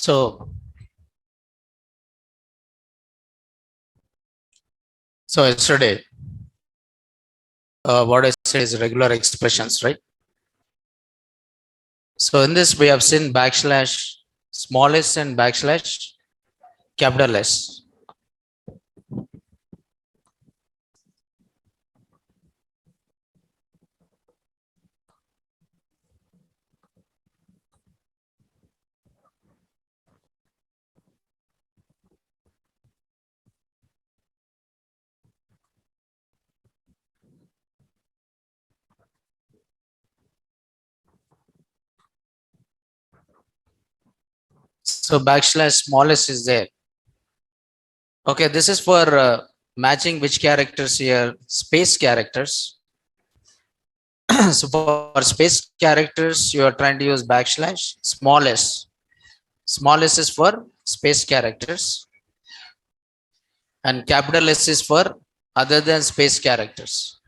So yesterday, what I said is regular expressions, right? So in this, we have seen backslash small s and backslash capital S. So backslash small s is there. Okay, this is for matching which characters here, space characters. So for space characters, you are trying to use backslash small s. Small s is for space characters, and capital S is for other than space characters.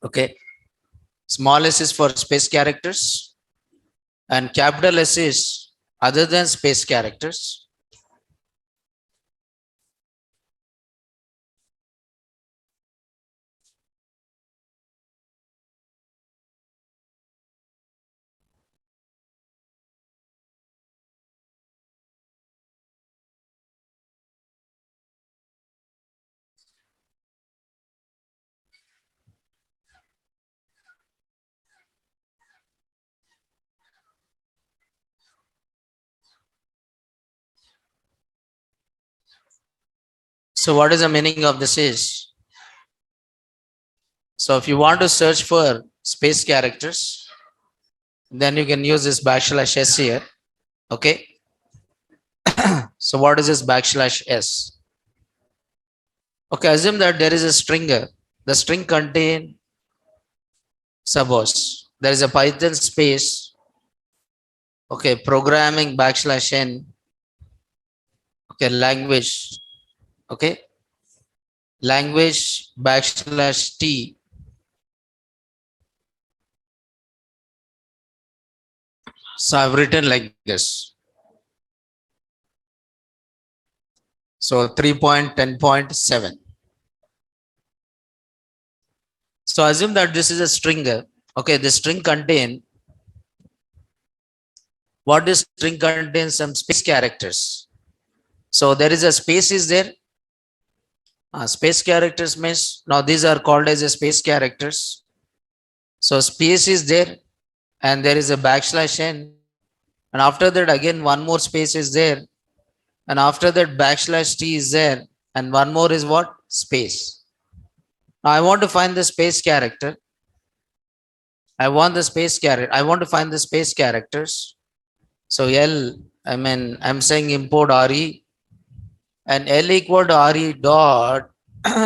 Okay, small s is for space characters, and capital S is other than space characters. So what is the meaning of this is? So if you want to search for space characters, then you can use this backslash s here. Okay. So what is this backslash s? Okay, assume that there is a string. The string contain, suppose there is a Python space. Okay, programming backslash n. Okay, language. Okay, language backslash t. So I've written like this. So 3.10.7. So assume that this is a string. Okay, the string contain, what this string contains some space characters. So there is a space is there. Space characters means, now these are called as a space characters. So space is there, and there is a backslash n, and after that again one more space is there, and after that backslash t is there, and one more is what? Space. Now I want to find the space character. I want the space character. I want to find the space characters. So I'm saying import re, and L equal to re dot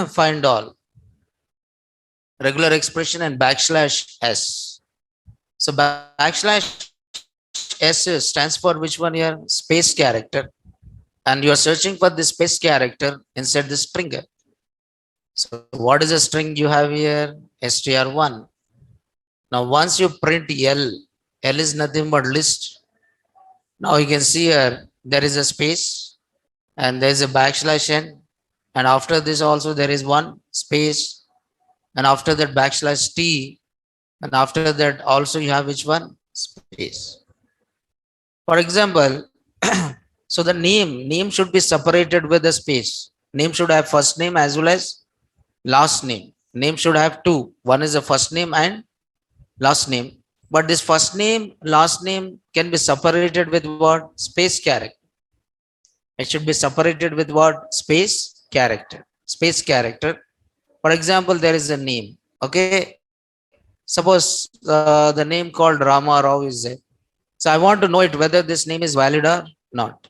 find all. Regular expression and backslash s. So backslash s stands for which one here? Space character. And you are searching for the space character inside the string. So what is the string you have here? str1. Now once you print L is nothing but list. Now you can see here there is a space and there is a backslash n, and after this also there is one space, and after that backslash t, and after that also you have which one? Space. For example, so the name should be separated with the space. Name should have first name as well as last name. Name should have two. One is the first name and last name. But this first name, last name can be separated with what? Space character. It should be separated with what? Space character. Space character. For example, there is a name. Okay. Suppose the name called Rama Rao is there. So I want to know it whether this name is valid or not.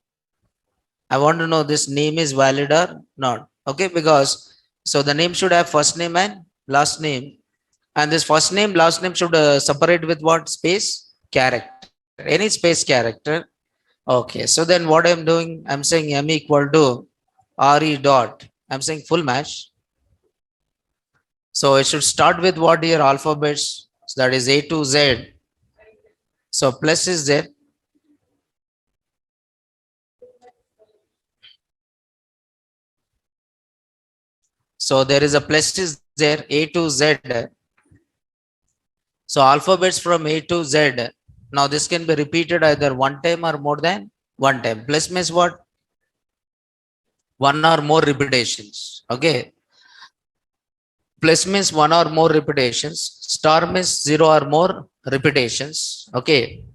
I want to know this name is valid or not. Okay, because so the name should have first name and last name, and this first name, last name should separate with what? Space character. Any space character. Okay, so then what I'm doing, I'm saying m equal to re dot. I'm saying full match. So it should start with what here? Alphabets. So that is A to Z. So plus is there. So there is a plus is there, A to Z. So alphabets from A to Z. Now this can be repeated either one time or more than one time. Plus means what? One or more repetitions. Okay. Plus means one or more repetitions. Star means zero or more repetitions. Okay.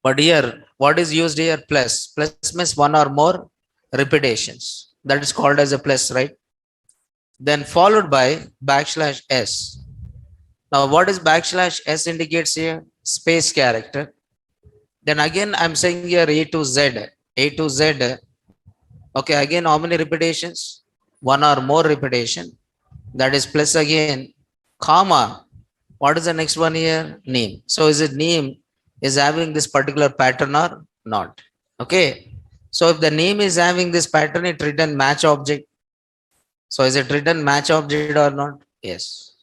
But here, what is used here? Plus. Plus means one or more repetitions. That is called as a plus, right? Then followed by backslash S. Now, what is backslash S indicates here? Space character. Then again, I'm saying here A to Z. A to Z. Okay, again, how many repetitions? One or more repetition. That is plus again, comma. What is the next one here? Name. So is it name is having this particular pattern or not? Okay. So if the name is having this pattern, it written match object. So is it written match object or not? Yes.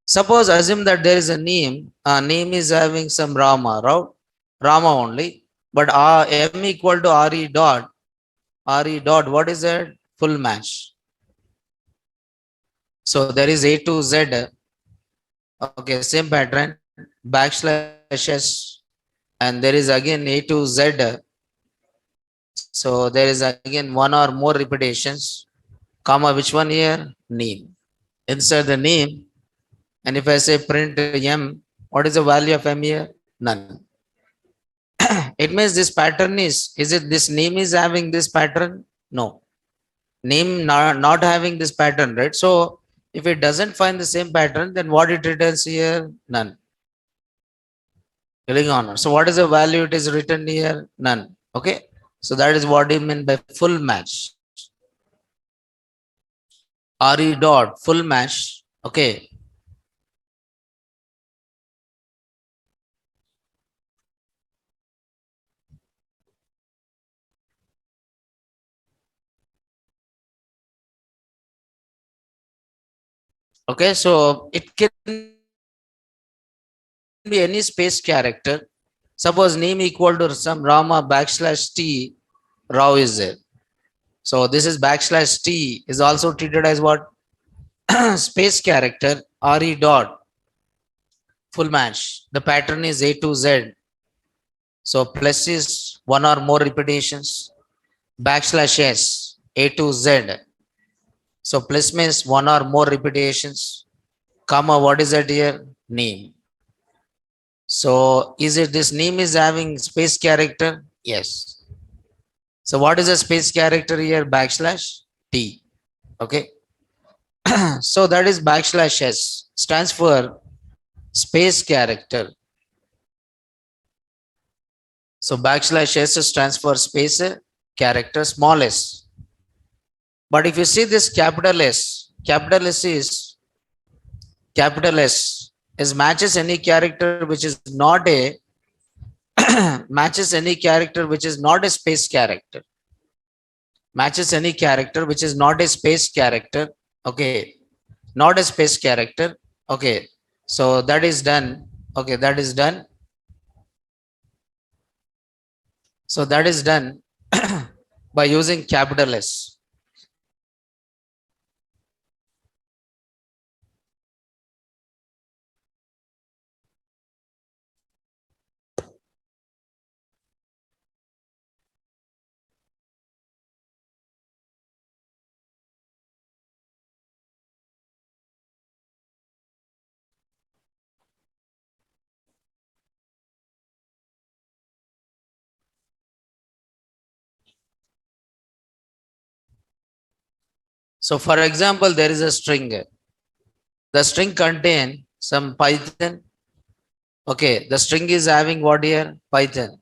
Suppose assume that there is a name is having some Rama, right? Rama only, but M equal to RE dot, what is that? Full match. So there is A to Z. Okay, same pattern, backslash S, and there is again A to Z. So there is again one or more repetitions, comma, which one here? Name. Inside the name, and if I say print M, what is the value of M here? None. It means this pattern is it this name is having this pattern? No. Name not having this pattern, right? So if it doesn't find the same pattern, then what it returns here? None. Killing honor. So what is the value it is written here? None. Okay. So that is what you mean by full match. RE dot full match. Okay. Okay. So it can be any space character. Suppose name equal to some Rama backslash T, Rao is there. So this is backslash T is also treated as what? Space character, RE dot full match. The pattern is A to Z. So plus is one or more repetitions. Backslash S, A to Z. So plus means one or more repetitions. Comma, what is that here? Name. So is it this name is having space character? Yes. So what is a space character here? Backslash T. Okay. So that is backslash S stands for space character. So backslash S stands for space character, small s. But if you see this capital S is matches any character which is not a matches any character which is not a space character. Matches any character which is not a space character. Okay. Not a space character. Okay. So that is done. Okay. That is done. So that is done by using capital S. So for example, there is a string. The string contain some Python. Okay, the string is having what here? Python.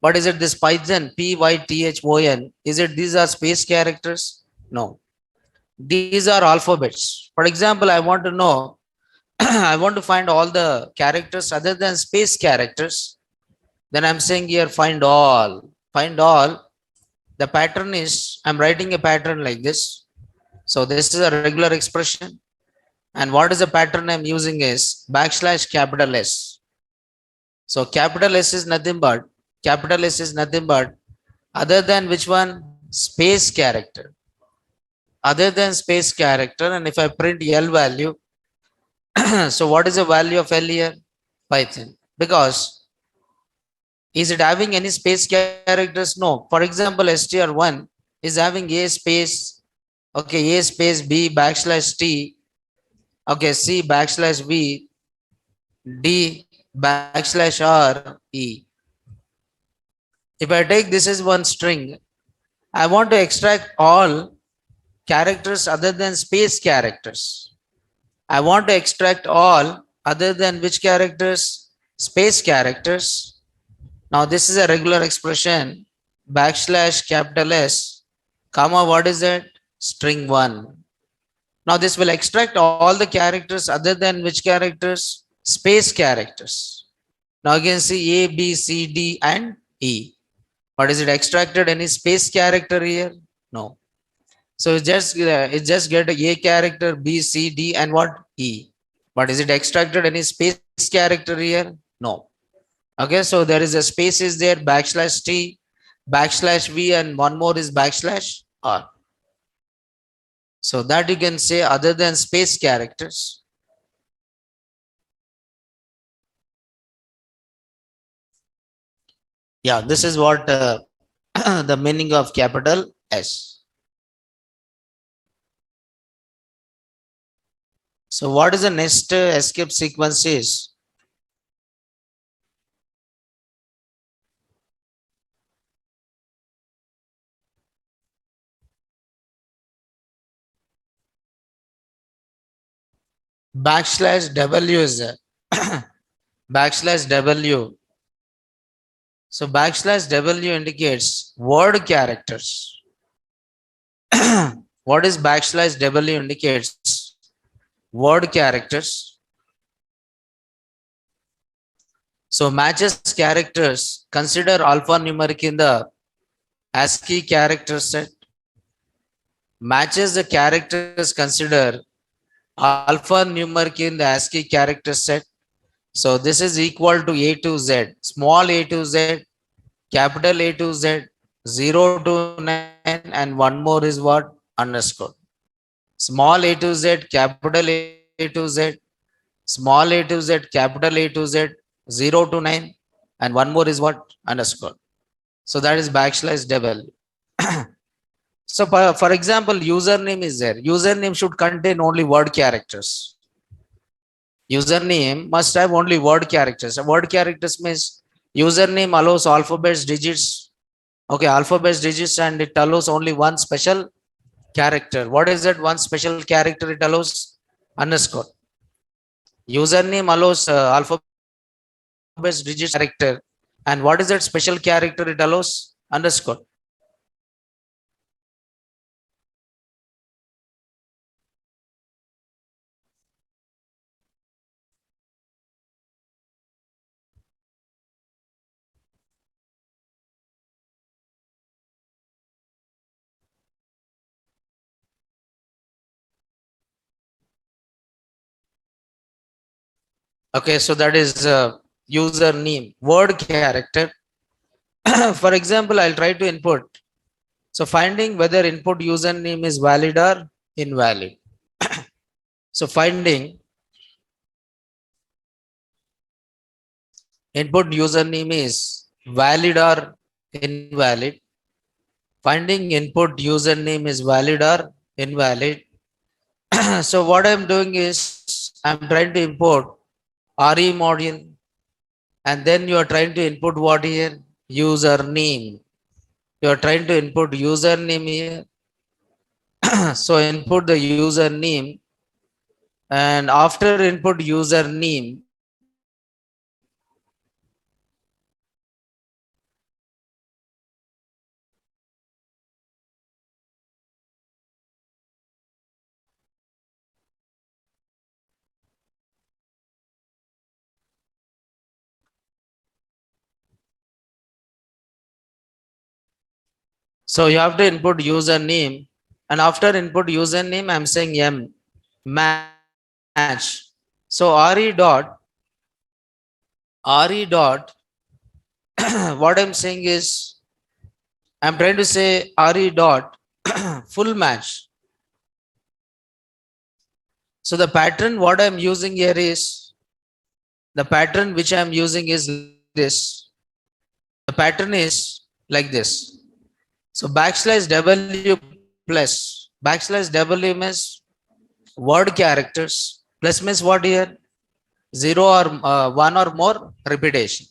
What is it? This Python, Python. Is it these are space characters? No. These are alphabets. For example, I want to know, I want to find all the characters other than space characters. Then I'm saying here find all. Find all. The pattern is, I'm writing a pattern like this. So this is a regular expression. And what is the pattern I'm using is backslash capital S. So capital S is nothing but other than which one? Space character. other than space character, and if I print L value, so what is the value of L here? Python. Because is it having any space characters? No. For example, str1 is having a space, okay, a space b backslash t, okay, c backslash v, d backslash r e. If I take this as one string, I want to extract all characters other than space characters. I want to extract all other than which characters? Space characters. Now this is a regular expression, backslash capital S, comma, what is that? String 1. Now this will extract all the characters other than which characters? Space characters. Now you can see A, B, C, D and E. But is it extracted any space character here? No. So it just get a character, B, C, D and what? E. But is it extracted any space character here? No. Okay, so there is a space is there, backslash T, backslash V, and one more is backslash R. So that you can say other than space characters. Yeah, this is what the meaning of capital S. So what is the next escape sequence is? Backslash W is there. Backslash W. So backslash W indicates word characters. What is backslash W indicates? Word characters. So matches characters. Consider alphanumeric in the ASCII character set. Matches the characters. Consider alphanumeric in the ASCII character set. So this is equal to A to Z. Small a to Z, capital A to Z, 0 to 9, and one more is what? Underscore. Small a to Z, capital A to Z, small a to Z, capital A to Z, 0 to 9, and one more is what? Underscore. So that is backslash W. So for example, username is there. Username should contain only word characters. Username must have only word characters. Word characters means username allows alphabets, digits. Okay, alphabets, digits, and it allows only one special character. What is that one special character it allows? Underscore. Username allows alphabets, digits, character. And what is that special character it allows? Underscore. Okay, so that is username, word character. For example, I'll try to input. So finding whether input username is valid or invalid. So finding input username is valid or invalid. Finding input username is valid or invalid. So what I'm doing is I'm trying to import RE module, and then you are trying to input what here? Username. You are trying to input username here. So input the username, and after input username, so you have to input username, and after input username, I'm saying M match. So RE dot what I'm saying is I'm trying to say RE dot full match. So the pattern what I'm using here is, the pattern which I'm using is this. The pattern is like this. So backslash W plus backslash W means word characters, plus means what here? Zero or one or more repetition.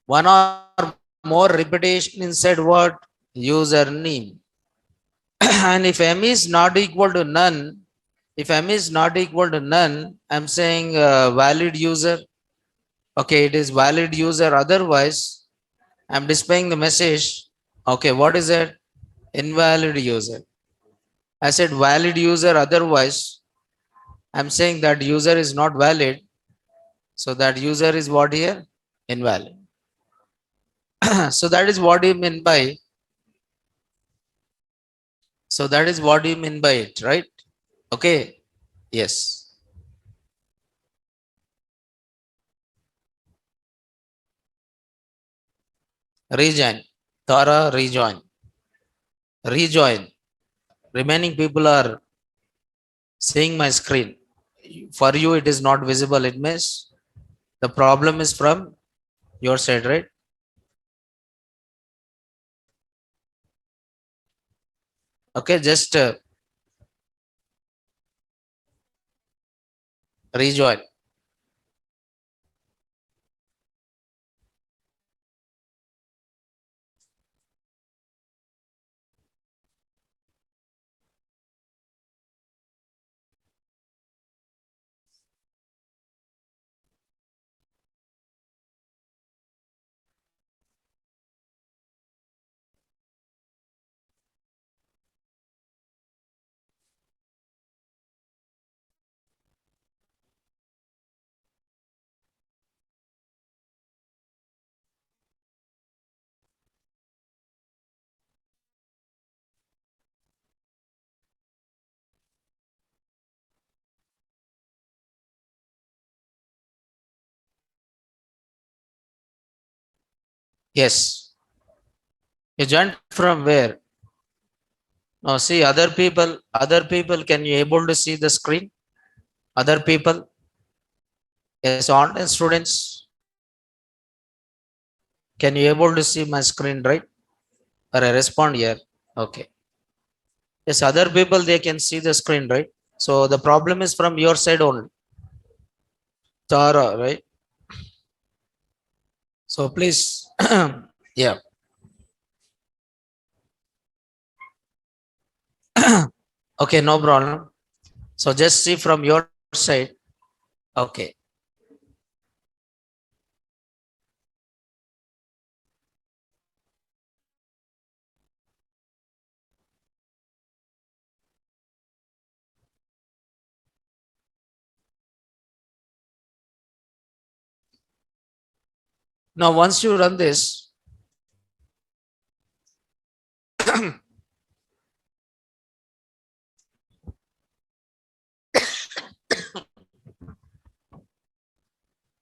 One or more repetition inside what? Username. And if m is not equal to none, if m is not equal to none, I'm saying valid user. Okay, it is valid user. Otherwise, I'm displaying the message. Okay, what is it? Invalid user. I said valid user. Otherwise, I'm saying that user is not valid. So that user is what here? Invalid. So that is what you mean by. So that is what you mean by it, right? Okay. Yes. Rejoin. Tara, rejoin. Rejoin. Remaining people are seeing my screen. For you, it is not visible. It means the problem is from your side, right? Okay, just rejoin. Yes. You joined from where? Now see other people, can you able to see the screen? Other people? Yes, online students. Can you able to see my screen, right? Or I respond here? Okay. Yes, other people, they can see the screen, right? So the problem is from your side only. Tara, right? So please, yeah. Okay, no problem. So just see from your side. Okay. Now, once you run this,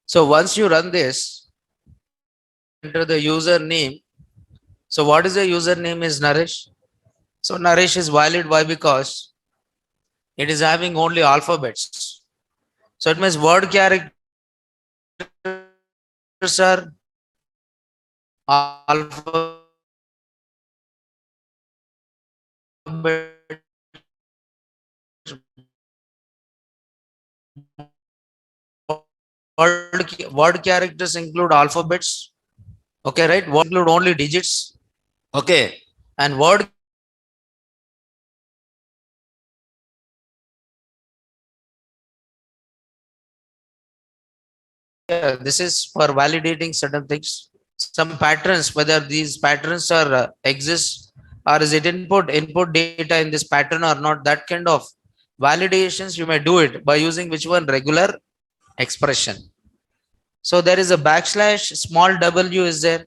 so once you run this, enter the username. So what is the username is Naresh? So Naresh is valid. Why? Because it is having only alphabets. So it means word characters are alphabet. Word characters include alphabets. Okay, right? Word include only digits. Okay, and word. This is for validating certain things. Some patterns, whether these patterns are exist or is it input data in this pattern or not, that kind of validations you may do it by using which one? Regular expression. So there is a backslash small w is there.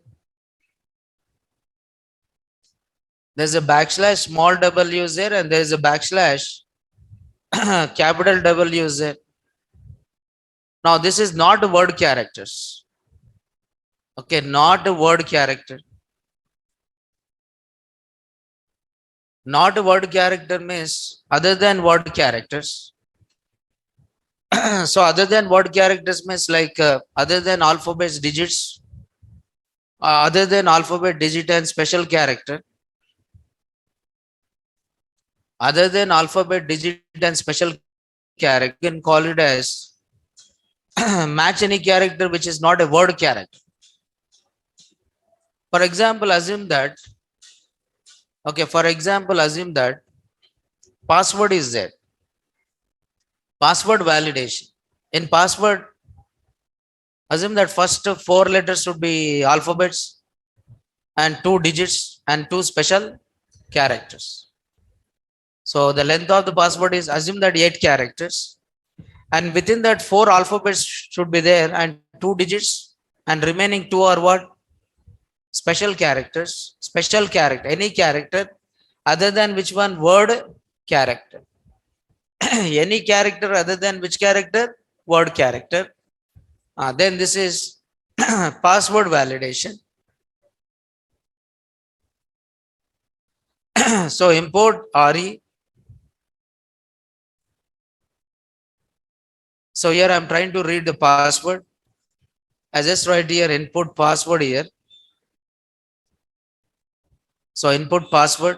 There's a backslash small w is there, and there is a backslash capital W is there. Now this is not word characters. Okay, not a word character. Not a word character means other than word characters. So other than word characters means like other than alphabets, digits, other than alphabet, digit and special character, other than alphabet, digit and special character, you can call it as match any character which is not a word character. For example, assume that, okay, for example, assume that password is there. Password validation. In password, assume that first four letters should be alphabets and two digits and two special characters. So the length of the password is assume that 8 characters, and within that four alphabets should be there and two digits, and remaining two are what? Special characters. Special character, any character other than which one? Word character. Any character other than which character? Word character. Then this is password validation. So import RE. So here I'm trying to read the password. I just write here input password here. So input password.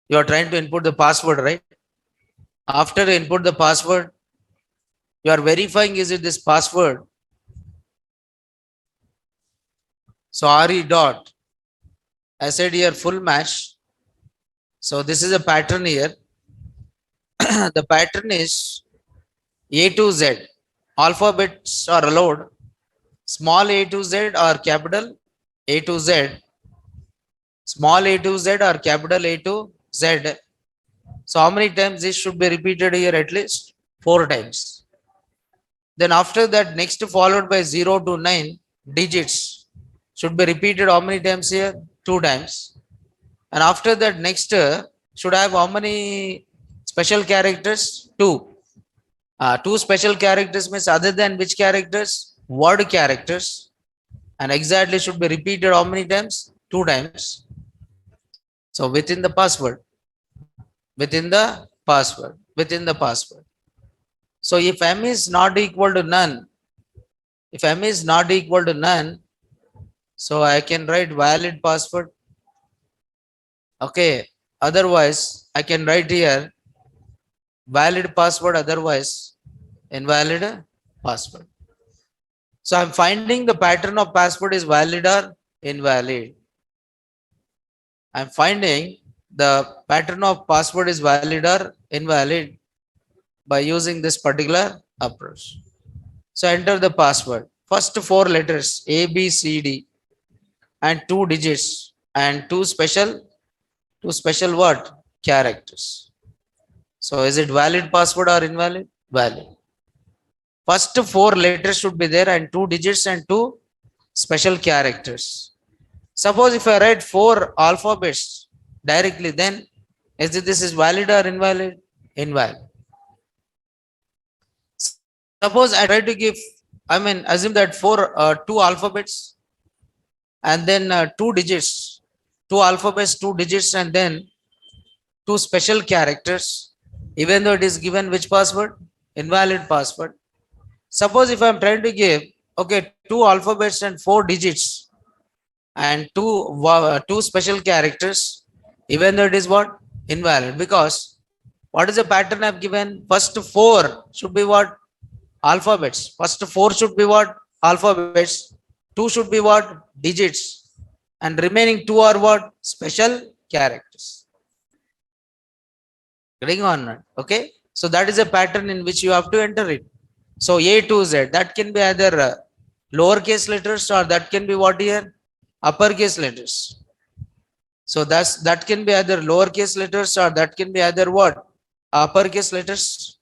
You are trying to input the password, right? After input the password, you are verifying is it this password. So RE dot. I said here full match. So this is a pattern here. The pattern is A to Z. Alphabets are allowed. Small a to z or capital A to Z. Small a to z or capital A to Z. So how many times this should be repeated here? At least 4 times. Then after that, next followed by 0 to 9 digits should be repeated how many times here? 2 times. And after that, next should have how many special characters? Two. Two special characters means other than which characters? Word characters. And exactly should be repeated how many times? 2 times. So within the password, within the password, within the password. So if m is not equal to none, if m is not equal to none, so I can write valid password. Okay. Otherwise, I can write here valid password, otherwise invalid password. So I'm finding the pattern of password is valid or invalid. I'm finding the pattern of password is valid or invalid by using this particular approach. So enter the password. First four letters A, B, C, D and two digits and two special what? Characters. So is it valid password or invalid? Valid. First four letters should be there and two digits and two special characters. Suppose if I write four alphabets directly, then is it this is valid or invalid? Invalid. Suppose I try to give, I mean, assume that two alphabets and then two digits, two alphabets, two digits, and then two special characters, even though it is given which password? Invalid password. Suppose if I'm trying to give, okay, two alphabets and four digits and two special characters, even though it is what? Invalid. Because what is the pattern I've given? First four should be what? Alphabets. First four should be what? Alphabets. Two should be what? Digits. And remaining two are what? Special characters. Getting on? Okay. So that is a pattern in which you have to enter it. So A to Z, that can be either lowercase letters or that can be what here? Uppercase letters. So that can be either lowercase letters or that can be either what? Uppercase letters.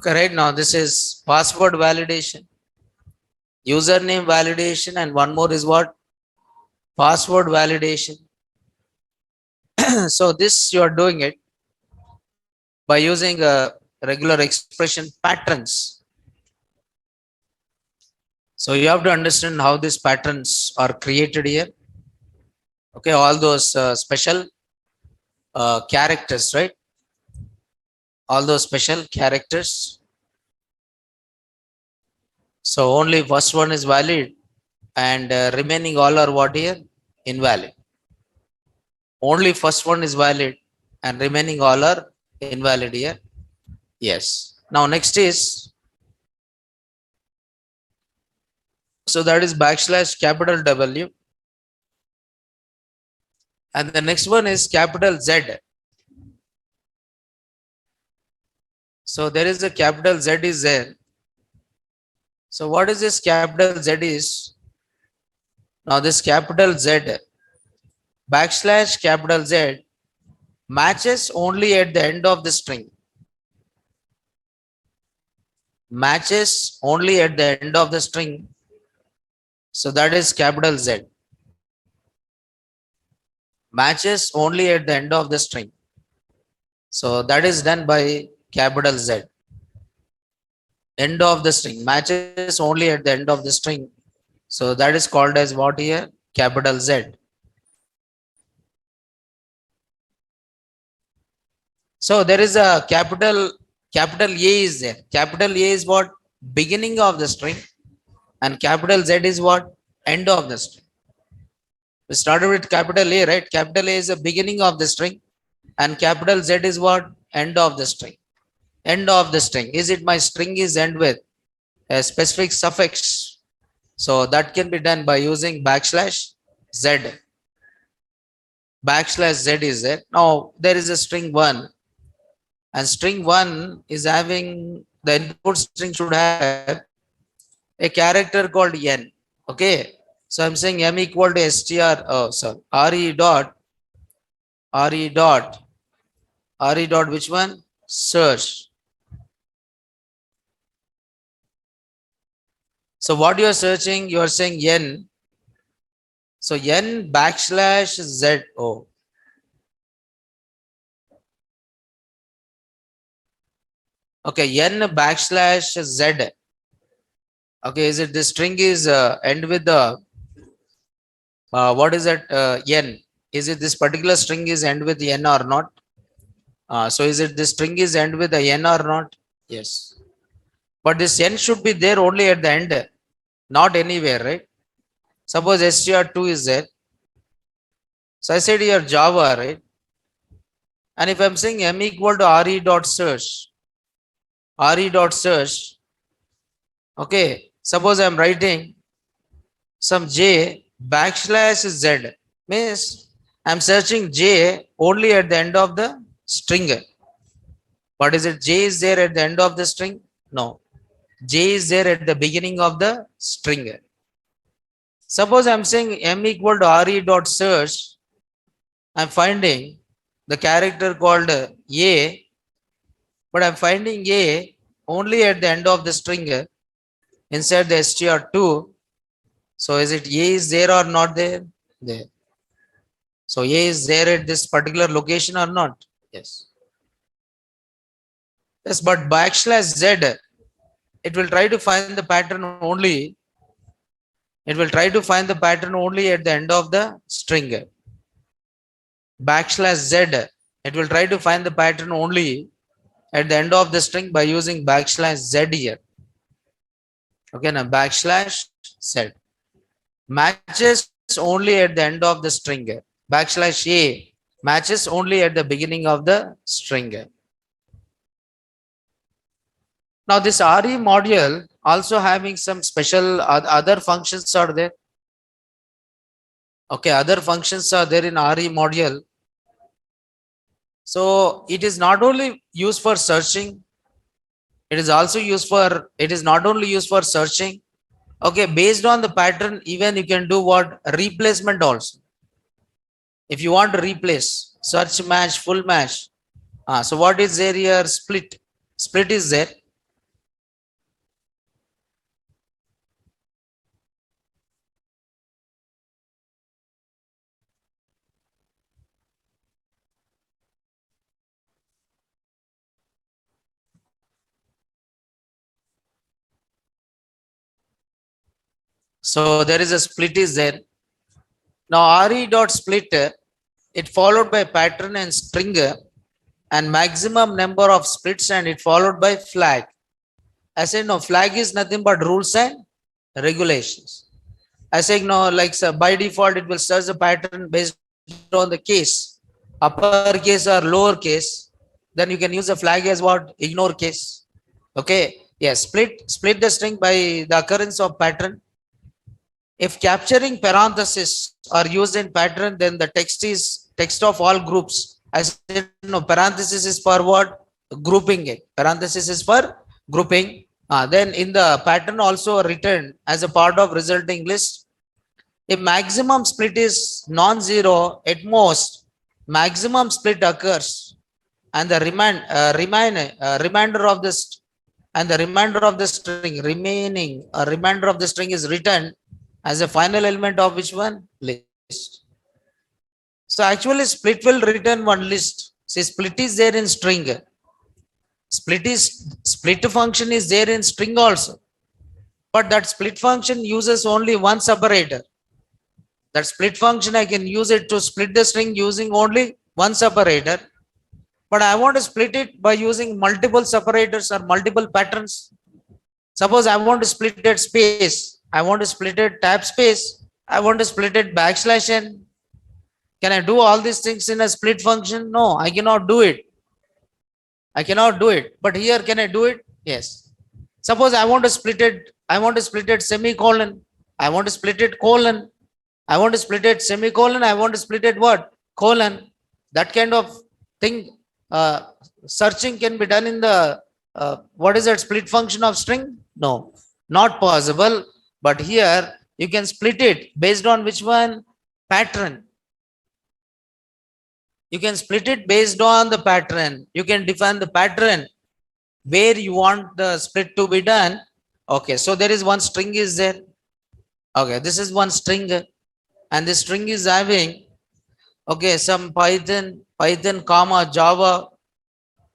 Correct. Now this is password validation, username validation, and one more is what? Password validation. So this you are doing it by using regular expression patterns. So you have to understand how these patterns are created here. Okay, all those special characters, right? All those special characters. So only first one is valid, and remaining all are what here? Invalid. Only first one is valid and remaining all are invalid here. Yes. Now next is, so that is backslash capital W, and the next one is capital Z. So there is a capital Z is there. So what is this capital Z is? Now this capital Z backslash capital Z matches only at the end of the string. Matches only at the end of the string. So that is capital Z. Matches only at the end of the string. So that is done by capital Z. End of the string. Matches only at the end of the string. So that is called as what here? Capital Z. So there is a capital A is there. Capital A is what? Beginning of the string. And capital Z is what? End of the string. We started with capital A, right? Capital A is the beginning of the string. And capital Z is what? End of the string. End of the string. Is it my string is end with a specific suffix? So that can be done by using backslash Z. Backslash Z is there. Now there is a string 1. And string 1 is having, the input string should have a character called N. Okay. So I'm saying M equal to str, RE dot, which one? Search. So what you are searching, you are saying N. So N backslash Z. Oh. Okay, N backslash Z. Okay, is it the string is end with the, what is that, N? Is it this particular string is end with N or not? So is it this string is end with the N or not? Yes. But this N should be there only at the end, not anywhere, right? Suppose str2 is there. So I said here Java, right? And if I'm saying M equal to RE dot search, okay, suppose I'm writing some J backslash Z, means I'm searching J only at the end of the string. What is it? J is there at the end of the string? No. J is there at the beginning of the string. Suppose I'm saying M equal to RE dot search, I'm finding the character called A, but I'm finding A only at the end of the string inside the str2. So is it A is there or not there? There. So A is there at this particular location or not? Yes. Yes, but backslash Z, it will try to find the pattern only. It will try to find the pattern only at the end of the string. Backslash Z, it will try to find the pattern only at the end of the string by using backslash Z here. Okay, now backslash Z matches only at the end of the string. Backslash A matches only at the beginning of the string. Now this RE module also having some special other functions are there. Okay, other functions are there in RE module. So it is not only used for searching, it is also used for, it is not only used for searching. Okay, based on the pattern, even you can do what? Replacement also. If you want to replace, search match, full match. So what is there here? Split. Split is there. So there is a split is there. Now RE dot split, it followed by pattern and string and maximum number of splits, and it followed by flag. I said no, flag is nothing but rules and regulations. I say no, like so by default it will search the pattern based on the case, uppercase or lowercase. Then you can use the flag as what? Ignore case. Okay. Yes. Split the string by the occurrence of pattern. If capturing parentheses are used in pattern, then the text is text of all groups. I said no, parenthesis is for what? Grouping it. Parenthesis is for grouping. Then in the pattern also written as a part of resulting list. If maximum split is non-zero, at most maximum split occurs, and the remainder of this and the remainder of the string remainder of the string is written as a final element of which one? List. So actually split will return one list. See, split is there in string. Split function is there in string also. But that split function uses only one separator. That split function, I can use it to split the string using only one separator. But I want to split it by using multiple separators or multiple patterns. Suppose I want to split it space. I want to split it tab space. I want to split it backslash n. Can I do all these things in a split function? No, I cannot do it. I cannot do it. But here, can I do it? Yes. Suppose I want to split it. I want to split it semicolon. I want to split it colon. I want to split it semicolon. I want to split it what? Colon. That kind of thing. Searching can be done in the what is that split function of string? No, not possible. But here you can split it based on which one? Pattern. You can split it based on the pattern. You can define the pattern where you want the split to be done. Okay, so there is one string is there. Okay, this is one string, and this string is having some Python comma Java,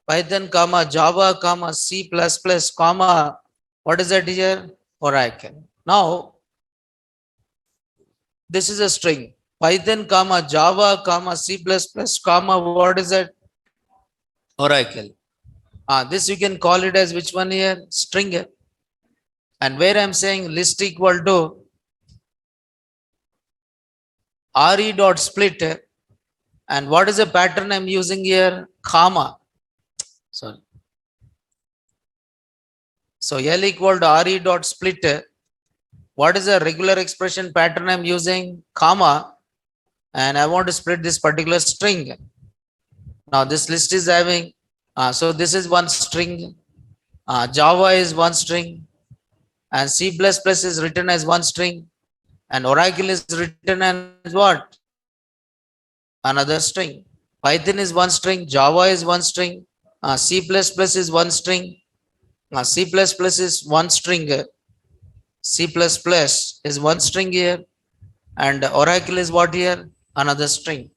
Python comma Java comma C++ comma what is that here? Oracle. Now this is a string. Python comma Java comma C++ comma what is that? Oracle. This you can call it as which one here? String. And where I'm saying list equal to RE dot split. And what is the pattern I'm using here? Comma. Sorry. So L equal to RE dot split. What is the regular expression pattern I'm using? Comma. And I want to split this particular string. Now this list is having, so this is one string. Java is one string. And C++ is written as one string. And Oracle is written as what? Another string. Python is one string. Java is one string. C++ is one string. C++ is one string. C++ is one string here. And Oracle is what here? Another string.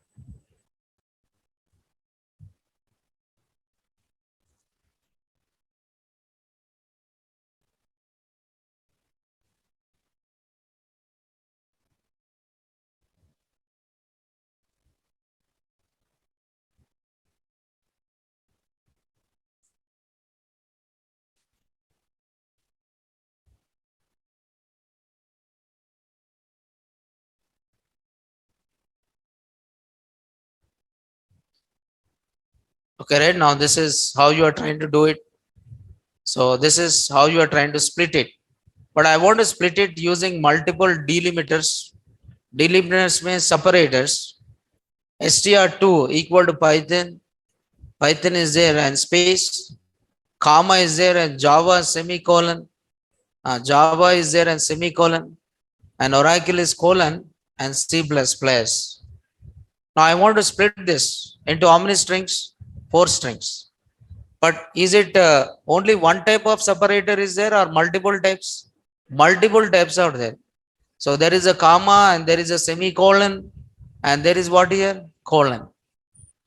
Okay, right now this is how you are trying to do it. So this is how you are trying to split it. But I want to split it using multiple delimiters. Delimiters means separators. str2 equal to Python. Python is there and space. Comma is there and Java semicolon. Java is there and semicolon. And Oracle is colon and C++. Now I want to split this into how many strings? 4 strings. But is it only one type of separator is there or multiple types? Multiple types are there. So there is a comma and there is a semicolon and there is what here? Colon.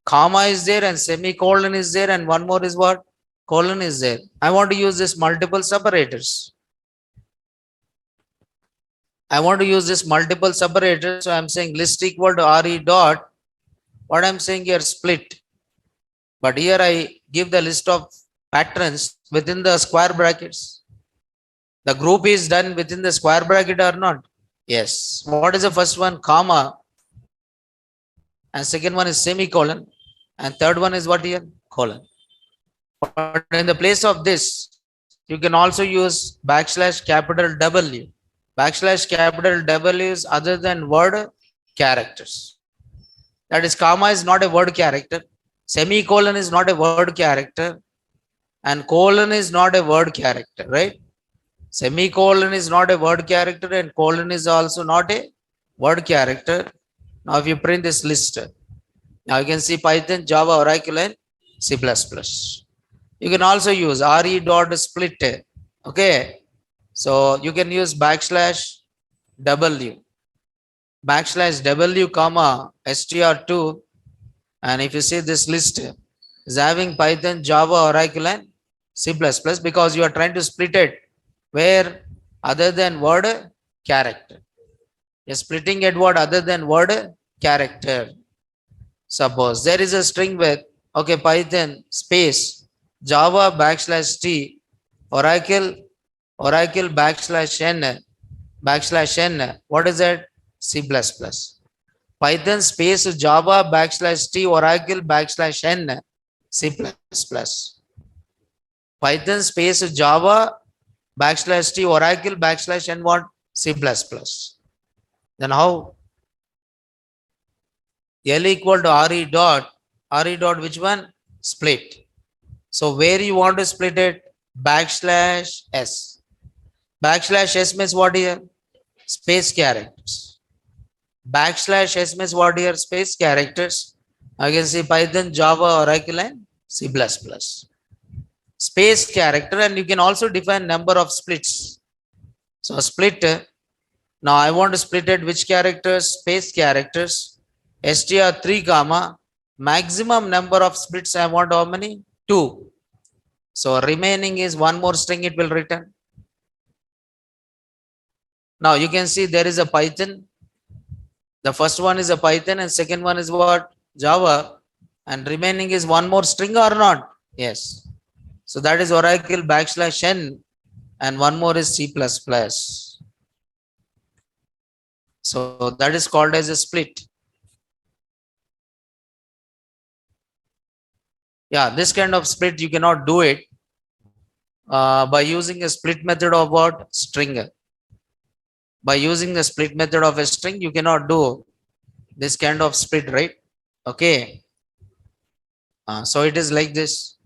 Comma is there and semicolon is there and one more is what? Colon is there. I want to use this multiple separators. I want to use this multiple separator. So I'm saying list equal to RE dot. What I'm saying here, split. But here I give the list of patterns within the square brackets. The group is done within the square bracket or not? Yes. What is the first one? Comma. And second one is semicolon. And third one is what here? Colon. But in the place of this, you can also use backslash capital W. Backslash capital W is other than word characters. That is, comma is not a word character. Semicolon is not a word character. And colon is not a word character, right? Semicolon is not a word character and colon is also not a word character. Now, if you print this list, now you can see Python, Java, Oracle, and C++. You can also use RE dot split. Okay. So you can use backslash W. Backslash W comma str2. And if you see this list is having Python, Java, Oracle, and C++ because you are trying to split it where other than word character. You're splitting at what other than word character. Suppose there is a string with, okay, Python space Java backslash T, Oracle backslash N. What is that? C++. Python space Java backslash T, Oracle backslash N, C++. Python space Java backslash T, Oracle backslash N, what? C++. Then how? L equal to RE dot which one? Split. So where you want to split it? Backslash S. Backslash S means what here? Space characters. Backslash S means what here? Space characters. I can see Python, Java, Oracle, and C++. Space character, and you can also define number of splits. So split. Now I want to split it which characters? Space characters. str3 comma maximum number of splits I want how many? 2. So remaining is one more string it will return. Now you can see there is a Python. The first one is a Python and second one is what? Java. And remaining is one more string or not? Yes. So that is Oracle backslash N and one more is C++. So that is called as a split. Yeah, this kind of split you cannot do it by using a split method of what? String. By using the split method of a string, you cannot do this kind of split, right? Okay. So it is like this.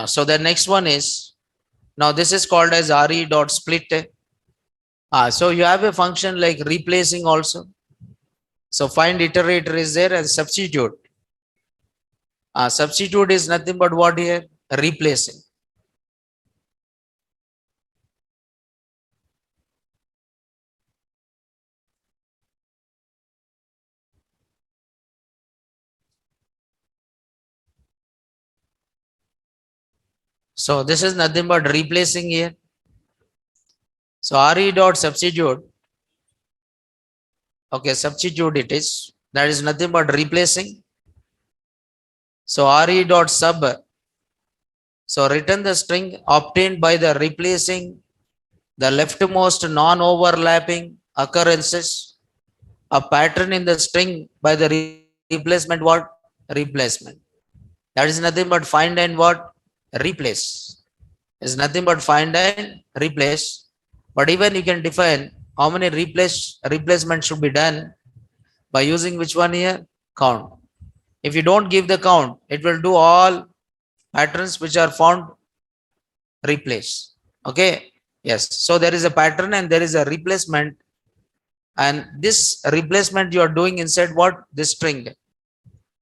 So the next one is, now this is called as RE dot split. So you have a function like replacing also. So find iterator is there and substitute. Substitute is nothing but what here? Replacing. So this is nothing but replacing here. So RE dot substitute. Okay, substitute it is. That is nothing but replacing. So RE dot sub. So return the string obtained by the replacing the leftmost non-overlapping occurrences. A pattern in the string by the replacement what? Replacement. That is nothing but find and what? Replace. Is nothing but find and replace. But even you can define how many replacement should be done by using which one here? Count. If you don't give the count, it will do all patterns which are found replace. Okay. Yes. So there is a pattern and there is a replacement, and this replacement you are doing inside what? This string.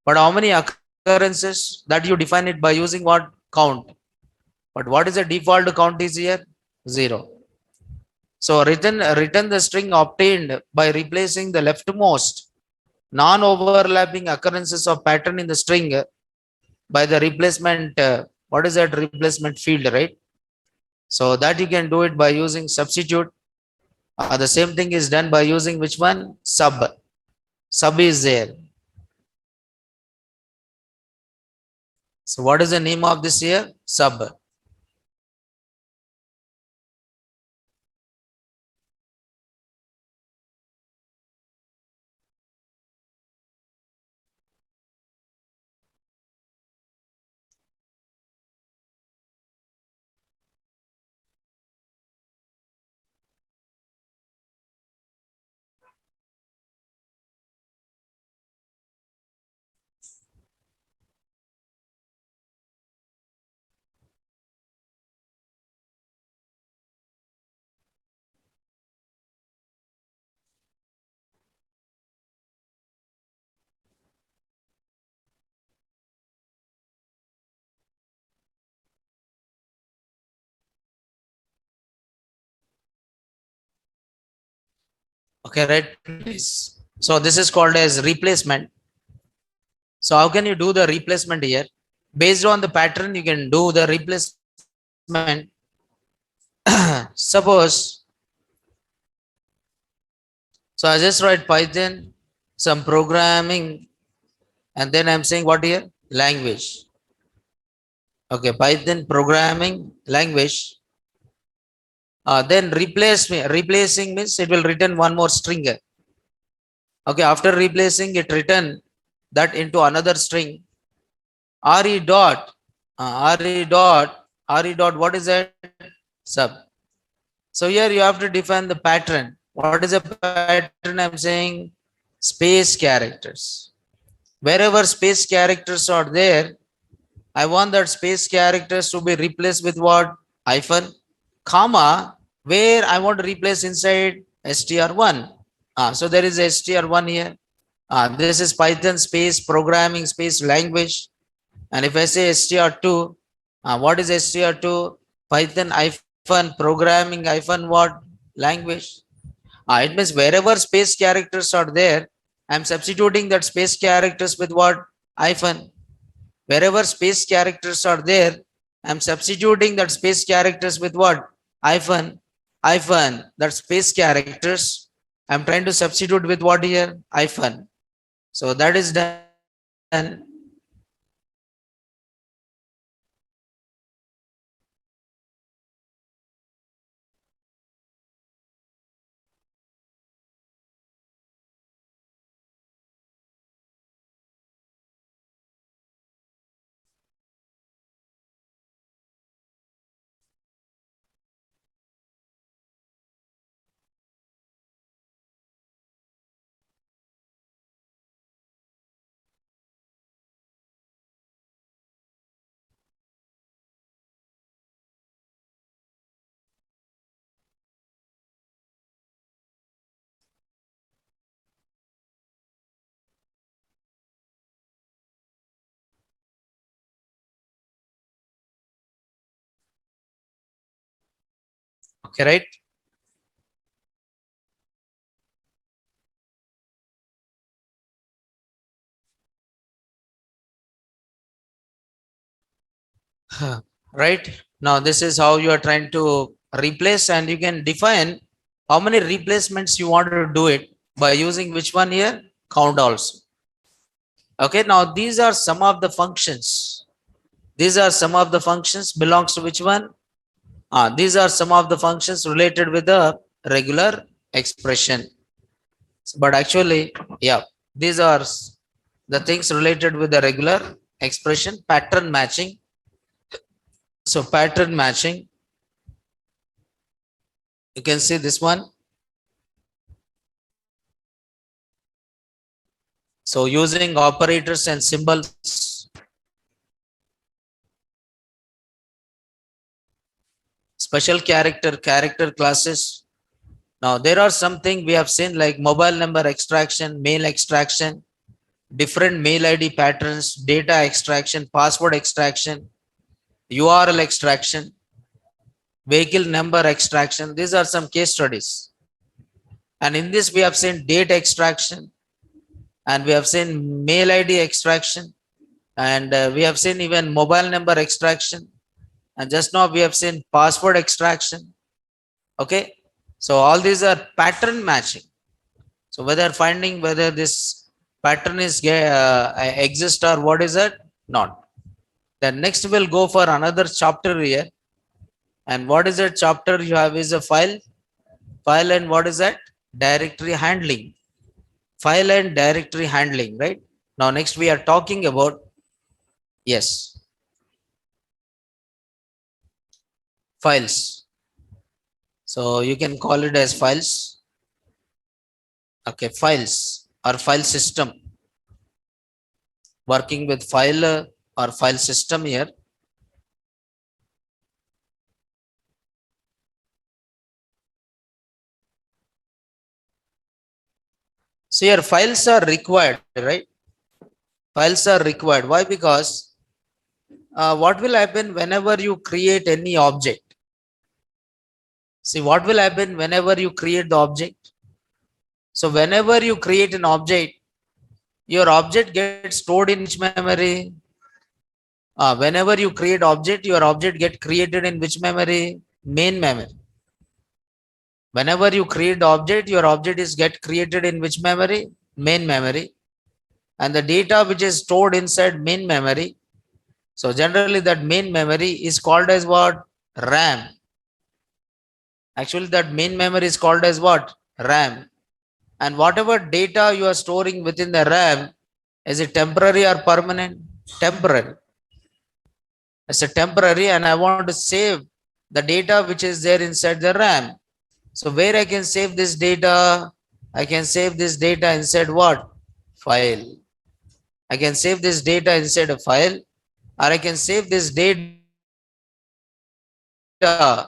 But how many occurrences? That you define it by using what? Count. But what is the default count is here? 0. So return the string obtained by replacing the leftmost non-overlapping occurrences of pattern in the string by the replacement. What is that replacement field, right? So that you can do it by using substitute. The same thing is done by using which one? Sub. Sub is there. So what is the name of this here? Sub. Okay, right, please. So this is called as replacement. So how can you do the replacement here? Based on the pattern, you can do the replacement. Suppose, so I just write Python, some programming, and then I'm saying what here? Language. Okay, Python programming language. Then replacing means it will return one more string. Okay, after replacing it, return that into another string. Re dot, re dot, what is that? Sub. So here you have to define the pattern. What is a pattern? I'm saying space characters. Wherever space characters are there, I want that space characters to be replaced with what? Hyphen, comma, where I want to replace inside str1. So there is str1 here. This is Python space programming space language. And if I say str2, what is str2? Python hyphen programming hyphen what? Language. It means wherever space characters are there, I'm substituting that space characters with what? Hyphen. Wherever space characters are there, I'm substituting that space characters with what? Hyphen. Hyphen. That space characters, I'm trying to substitute with what here? Hyphen. So that is done. Okay, right? Right? Now this is how you are trying to replace, and you can define how many replacements you want to do it by using which one here? Count also. Okay, now these are some of the functions. These are some of the functions belongs to which one? These are some of the functions related with the regular expression. But actually, yeah, these are the things related with the regular expression. Pattern matching. So pattern matching, you can see this one. So using operators and symbols. Special character classes. Now there are something we have seen like mobile number extraction, mail extraction, different mail ID patterns, data extraction, password extraction, URL extraction, vehicle number extraction. These are some case studies. And in this we have seen date extraction, and we have seen mail ID extraction, and we have seen even mobile number extraction, and just now we have seen password extraction. Okay, so all these are pattern matching. So whether finding whether this pattern is exist or what is it not. Then next we'll go for another chapter here. And what is that chapter you have is a file and what is that? Directory handling. File and directory handling, right? Now next we are talking about, yes, files. So you can call it as files. Okay, files or file system. Working with file or file system here. So here files are required, right? Files are required. Why? Because what will happen whenever you create any object? See, what will happen whenever you create the object? So whenever you create an object, your object gets stored in which memory? Whenever you create object, your object get created in which memory? Main memory. Whenever you create the object, your object is get created in which memory? Main memory. And the data which is stored inside main memory. So generally that main memory is called as what? RAM. Actually that main memory is called as what? RAM. And whatever data you are storing within the RAM, is it temporary or permanent? Temporary. It's a temporary, and I want to save the data which is there inside the RAM. So where I can save this data? I can save this data inside what? File. I can save this data inside a file, or I can save this data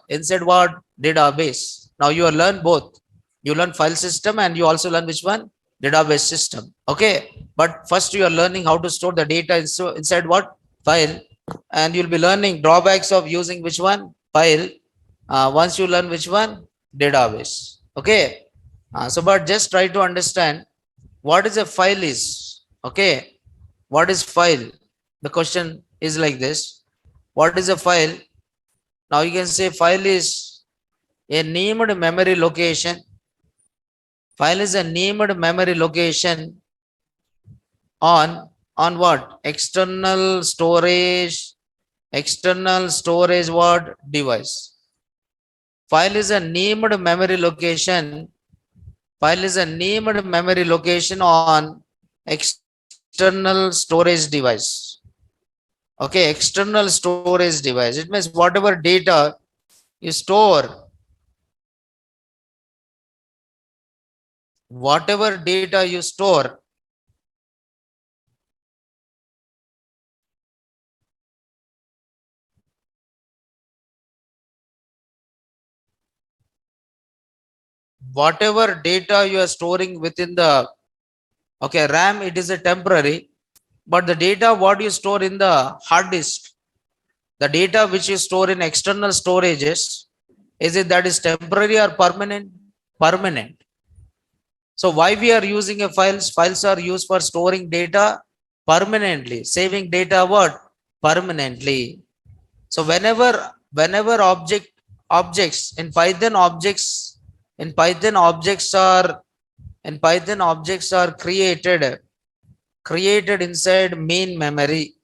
inside what? Database. Now you will learn both. You learn file system and you also learn which one? Database system. Okay. But first you are learning how to store the data inside what? File. And you'll be learning drawbacks of using which one? File. Once you learn which one? Database. Okay. So but just try to understand what is a file is. Okay. What is file? The question is like this. What is a file? Now you can say file is a named memory location. File is a named memory location on what? External storage what? Device. File is a named memory location. File is a named memory location on external storage device. Okay, external storage device. It means whatever data you store, whatever data you store, whatever data you are storing within the, okay, RAM, it is a temporary, but the data what you store in the hard disk, the data which you store in external storages, is it that is temporary or permanent? Permanent. So why we are using a files? Files are used for storing data permanently, saving data what? Permanently. So whenever objects in Python objects are created inside main memory.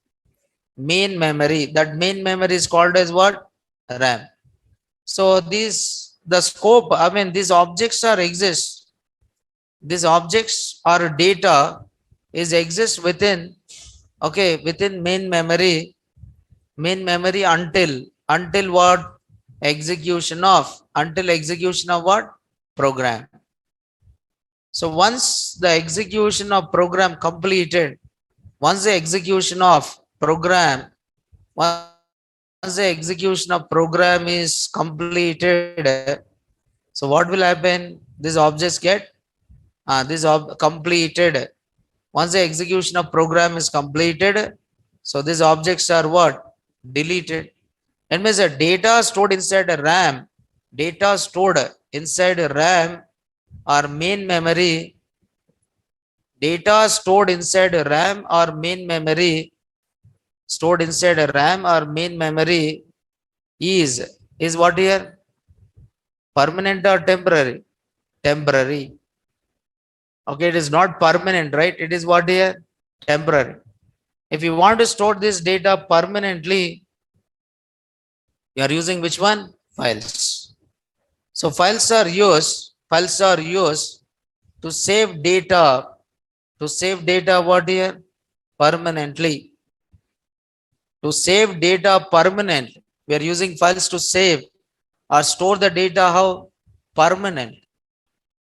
That main memory is called as what? RAM. So the scope, I mean these objects or data is exist within, okay, within main memory until what? Execution of what? Program. So once the execution of program completed, once the execution of program, once the execution of program is completed, so what will happen? These objects get completed. Once the execution of program is completed, so these objects are what? Deleted. It means the data stored inside a RAM, data stored inside a RAM or main memory, data stored inside a RAM or main memory, stored inside a RAM or main memory is what here? Permanent or temporary? Temporary. Okay, it is not permanent, right? It is what here? Temporary. If you want to store this data permanently, you are using which one? Files. So files are used to save data, what here? Permanently. To save data permanently. We are using files to save or store the data how? Permanent.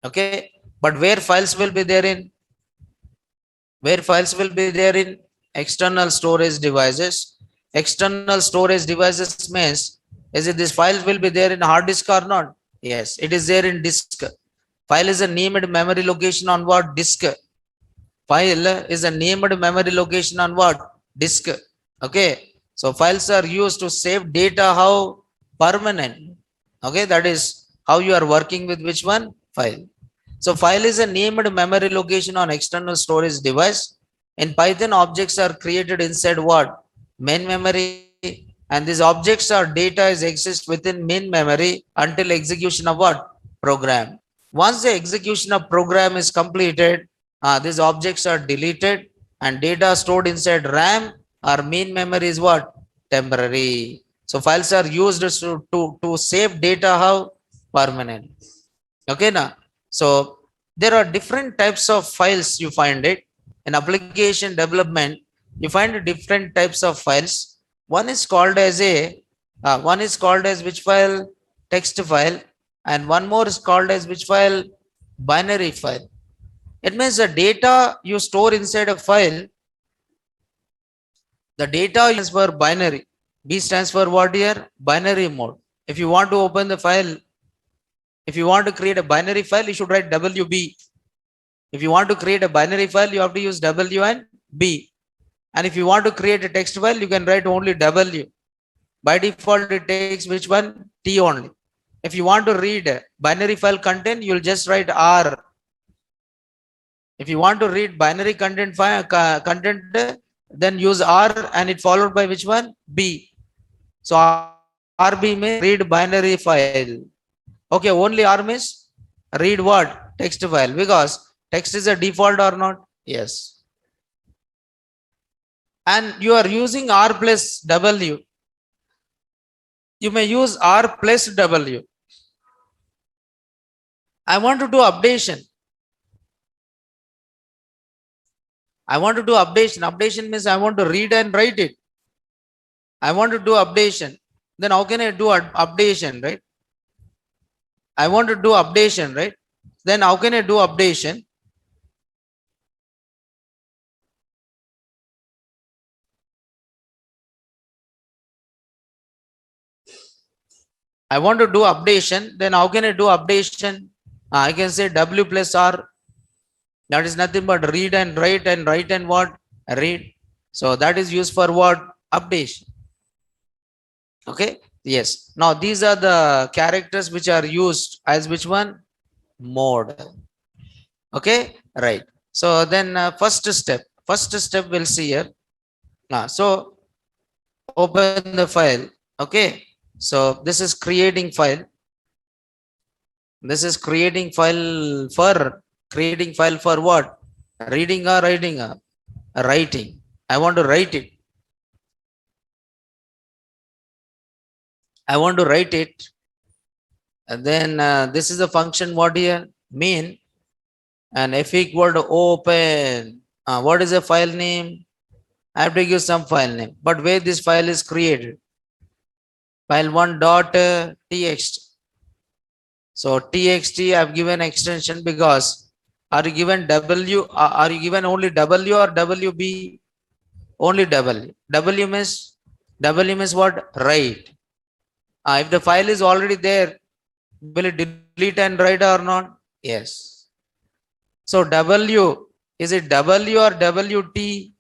Okay. But where files will be there in? Where files will be there in? External storage devices. External storage devices means, is it this file will be there in hard disk or not? Yes, it is there in disk. File is a named memory location on what? Disk. File is a named memory location on what? Disk. Okay. So files are used to save data how? Permanent. Okay, that is how you are working with which one? File. So file is a named memory location on external storage device. In Python, objects are created inside what? Main memory, and these objects or data is exist within main memory until execution of what? Program. Once the execution of program is completed, these objects are deleted and data stored inside RAM or main memory is what? Temporary. So files are used to save data how? Permanent. Okay, now. So there are different types of files you find it. In application development, you find different types of files. One is called as which file? Text file, and one more is called as which file? Binary file. It means the data you store inside a file, the data stands for binary. B stands for what here? Binary mode. If you want to open the file, if you want to create a binary file, you should write WB. If you want to create a binary file, you have to use W and B. And if you want to create a text file, you can write only W. By default, it takes which one? T only. If you want to read binary file content, you'll just write R. If you want to read binary content then use R and it followed by which one? B. So RB means read binary file. Okay, only R means read what? Text file, because text is a default or not? Yes. And you are using R plus W. You may use R plus W. I want to do updation. Updation means I want to read and write it. I want to do updation. Then how can I do updation, right? I want to do updation, right? Then how can I do updation? I want to do updation. Then how can I do updation? I can say W plus R. That is nothing but read and write and what? Read. So that is used for what? Updation. Okay. Yes. Now these are the characters which are used as which one? Mode. Okay. Right. So then first step we'll see here. So open the file. Okay. So this is creating file. This is creating file for what? Reading or writing? Writing. I want to write it. I want to write it. And then this is the function what here? Main. And f equal to open. What is the file name? I have to give some file name. But where this file is created? File1 dot txt. So txt I have given extension because Are you given W? Are you given only W or WB? Only W. W means what? Write. If the file is already there, will it delete and write or not? Yes. So W, is it W or WT?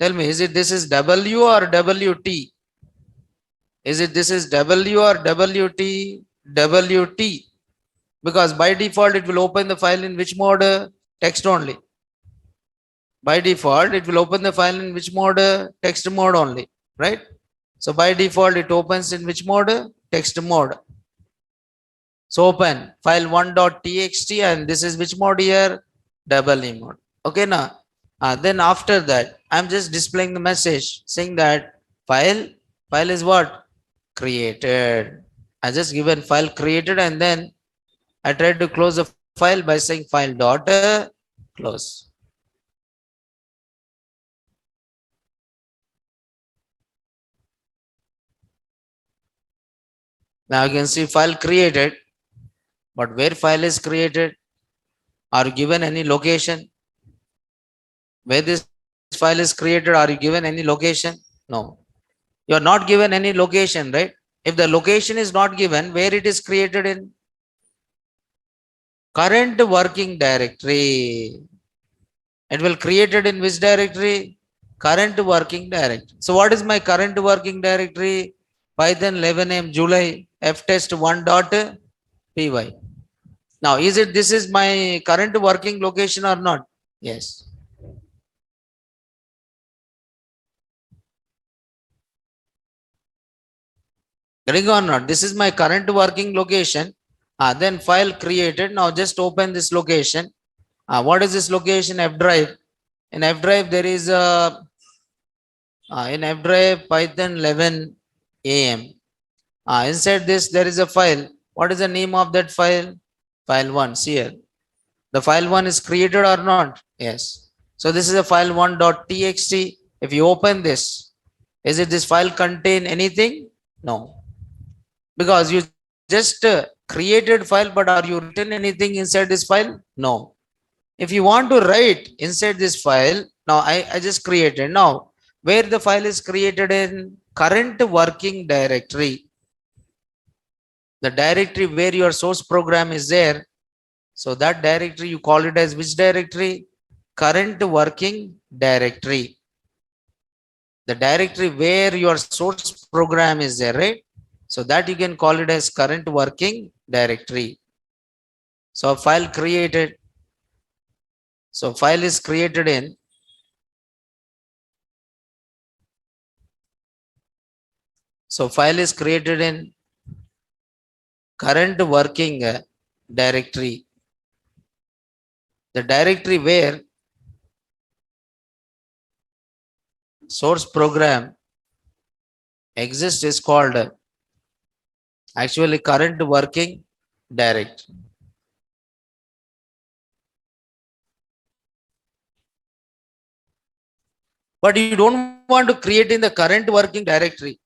Tell me, is it this is W or WT? Is it this is W or WT? WT. Because by default, it will open the file in which mode? Text only. By default, it will open the file in which mode? Text mode only, right? So by default, it opens in which mode? Text mode. So open file 1.txt and this is which mode here? Double E mode. Okay, now then after that, I'm just displaying the message saying that file is what? Created. I just given file created and then I tried to close the file by saying file dot close. Now you can see file created, but where file is created? Are you given any location? Where this file is created, are you given any location? No. You are not given any location, right? If the location is not given, where it is created in? Current working directory. It will created in which directory? Current working directory. So what is my current working directory? Python 11M July ftest1.py. Now, is it this is my current working location or not? Yes. Getting or not? This is my current working location. Then file created. Now just open this location. What is this location? F drive. In F drive there is a in F drive Python 11 AM. Inside this there is a file. What is the name of that file? File 1. See here. The file 1 is created or not? Yes. So this is a file 1.txt. If you open this, is it this file contain anything? No. Because you just created file, but are you written anything inside this file? No. If you want to write inside this file, now I just created. Now, where the file is created in? Current working directory. The directory where your source program is there. So that directory, you call it as which directory? Current working directory. The directory where your source program is there, right? So that you can call it as current working directory. So file created. So file is created in. So file is created in current working directory. The directory where source program exists is called actually current working directory. But you don't want to create in the current working directory.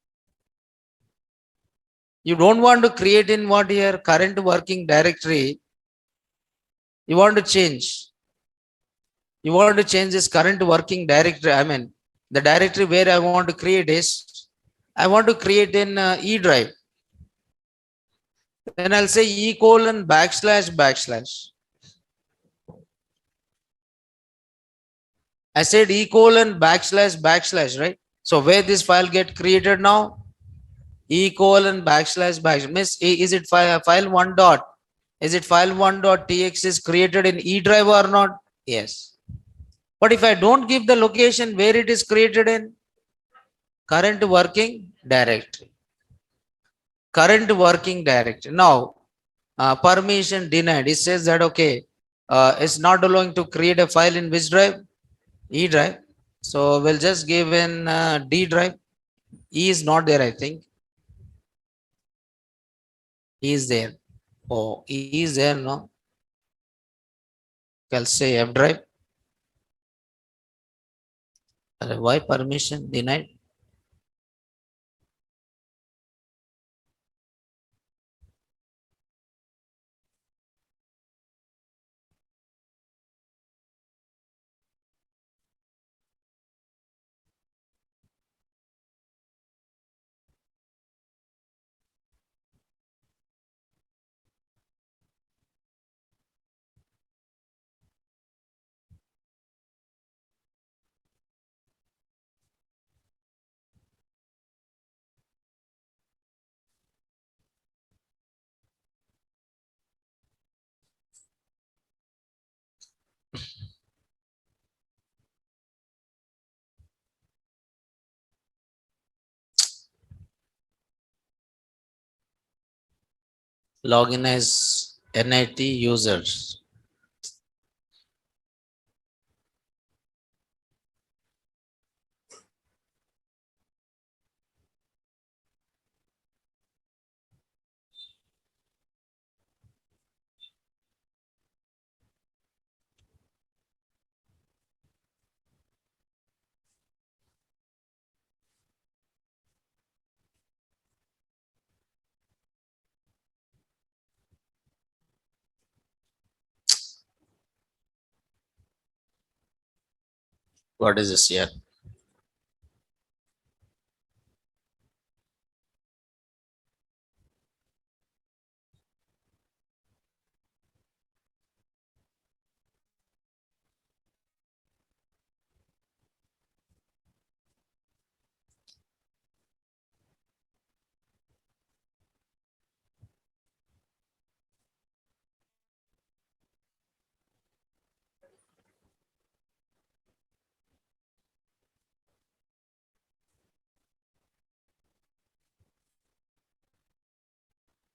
You don't want to create in what here? Current working directory. You want to change. You want to change this current working directory. I mean, the directory where I want to create is, I want to create in E drive. Then I'll say E colon backslash backslash. I said E colon backslash backslash, right? So where this file get created now? E colon backslash backslash. Miss, is it file one dot? Is it file 1.txt is created in E drive or not? Yes. But if I don't give the location where it is created in, current working directory. Current working directory. Now, permission denied. It says that, okay, it's not allowing to create a file in which drive? E drive. So we'll just give in D drive. E is not there, I think. E is there. Oh, E is there, no? I'll say F drive. Why permission denied? Login as NIT users. What is this here?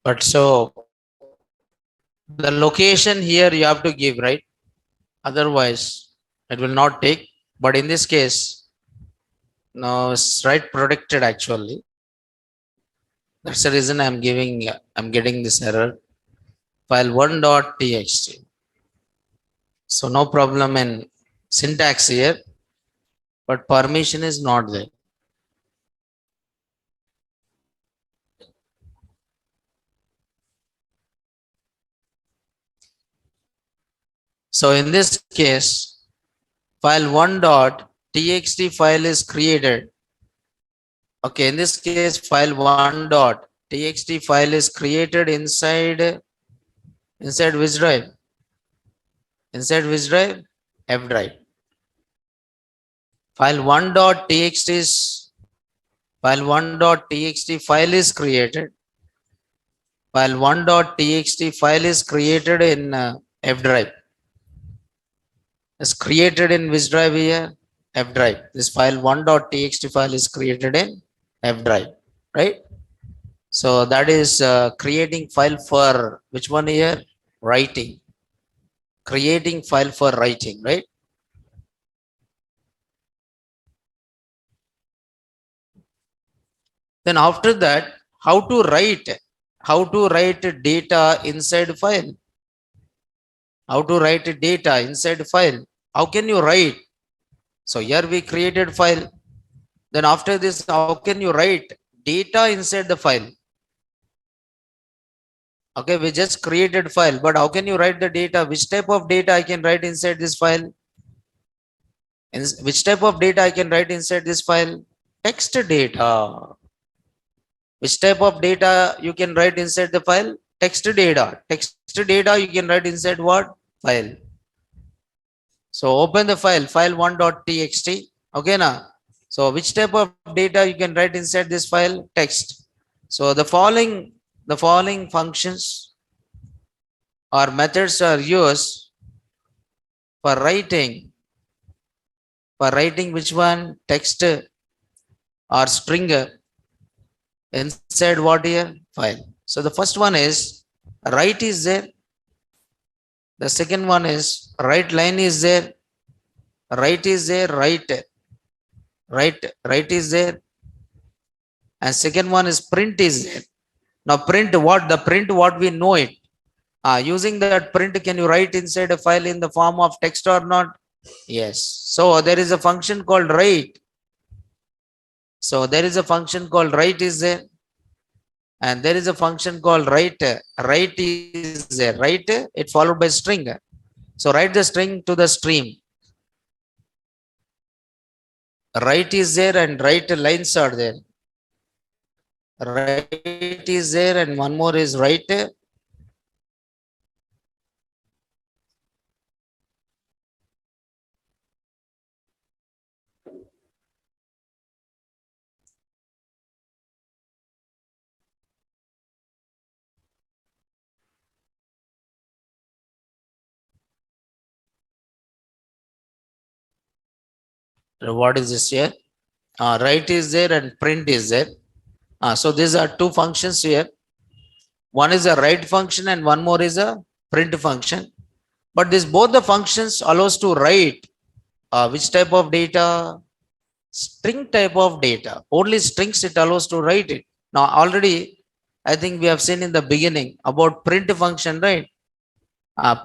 But so the location here you have to give, right? Otherwise, it will not take. But in this case, no, it's right protected actually. That's the reason I'm getting this error. File1.txt. So no problem in syntax here, but permission is not there. So in this case, file1.txt file is created. Okay, in this case, file1.txt file is created inside which drive? Inside which drive? F drive. File1.txt is file1.txt file is created. File1.txt file is created in F drive. It's created in which drive here? F drive. This file1.txt file is created in F drive, right? So that is creating file for which one here? Writing. Creating file for writing, right? Then after that, how to write? How to write data inside file? How to write data inside file? How can you write? So here we created file. Then after this, how can you write data inside the file? Okay, we just created file, but how can you write the data? Which type of data I can write inside this file? Which type of data I can write inside this file? Text data. Which type of data you can write inside the file? Text data. Text data you can write inside what? File. So open the file, file1.txt. Okay, now. So which type of data you can write inside this file? Text. So the following functions or methods are used for writing. For writing which one? Text or string inside what here? File. So the first one is write is there. The second one is write line is there. Write is there. Write is there. And second one is print is there. Now print what? The print what we know it. Using that print, can you write inside a file in the form of text or not? Yes. So there is a function called write. So there is a function called write is there. And there is a function called write. Write is there. Write it followed by string. So write the string to the stream. Write is there and write lines are there. Write is there and one more is write. What is this here? Write is there and print is there. So these are two functions here. One is a write function and one more is a print function. But this both the functions allows to write which type of data? String type of data. Only strings it allows to write it. Now already I think we have seen in the beginning about print function, right?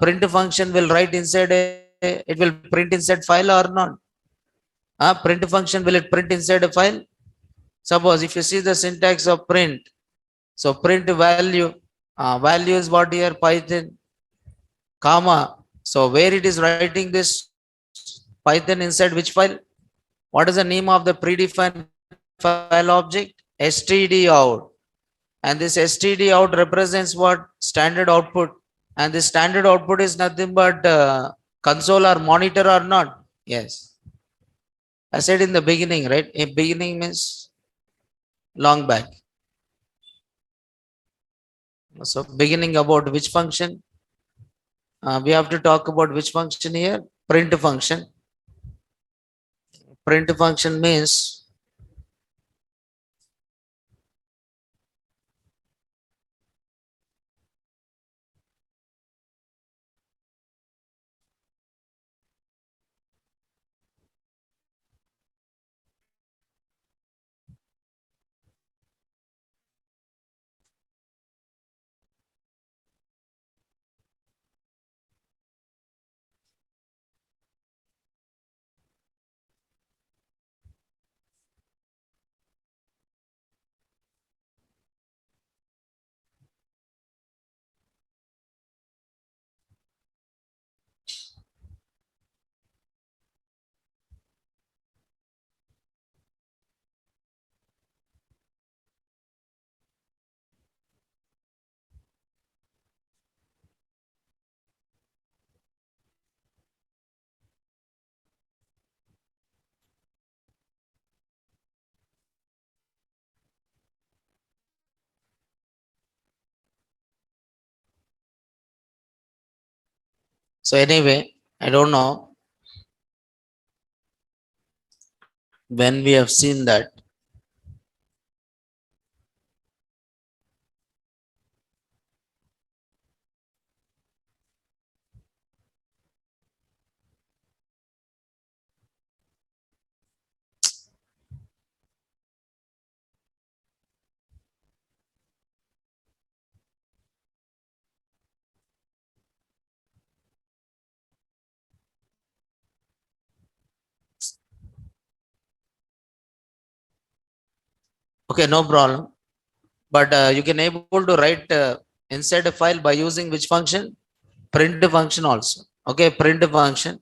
Print function will write inside it will print inside file or not? Print function, will it print inside a file? Suppose if you see the syntax of print, so print value, value is what here? Python, comma. So where it is writing this Python inside which file? What is the name of the predefined file object? std out. And this std out represents what? Standard output. And this standard output is nothing but console or monitor or not? Yes. I said in the beginning, right? In beginning means long back. So beginning about which function? We have to talk about which function here? Print function. Print function means so anyway, I don't know when we have seen that. Okay, no problem. But you can able to write inside a file by using which function? Print function also. Okay, print function.